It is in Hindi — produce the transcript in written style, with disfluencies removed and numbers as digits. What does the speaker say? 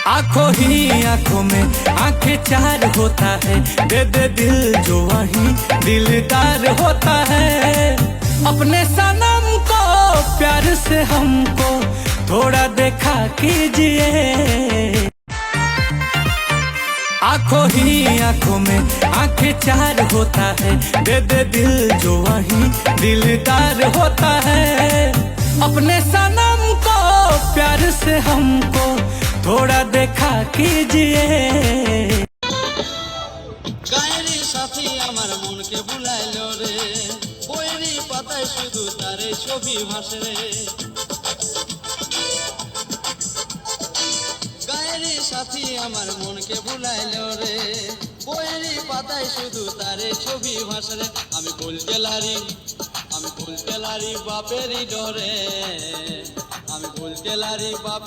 आंखों ही आंखों में आंखें चार होता है, दे दे दिल जो वही दिलदार होता है। अपने सनम को प्यार से हमको थोड़ा देखा कीजिए। आंखों ही आंखों में आंखें चार होता है, दे दे दिल जो वही दिलदार होता है। अपने सनम को प्यार से हमको थोड़ा देखा कीजिए। গায়েরই সাথী আমার মনকে বুলাইলো রে, বইয়েরই পাতায় শুধু তারে ছবি ভাসে রে। গায়েরই সাথী আমার মনকে বুলাইলো রে, বইয়েরই পাতায় শুধু তারে ছবি ভাসে রে। আমি বলতে লারি বাপেরই ডরে, আমি বলতে লারি বাপ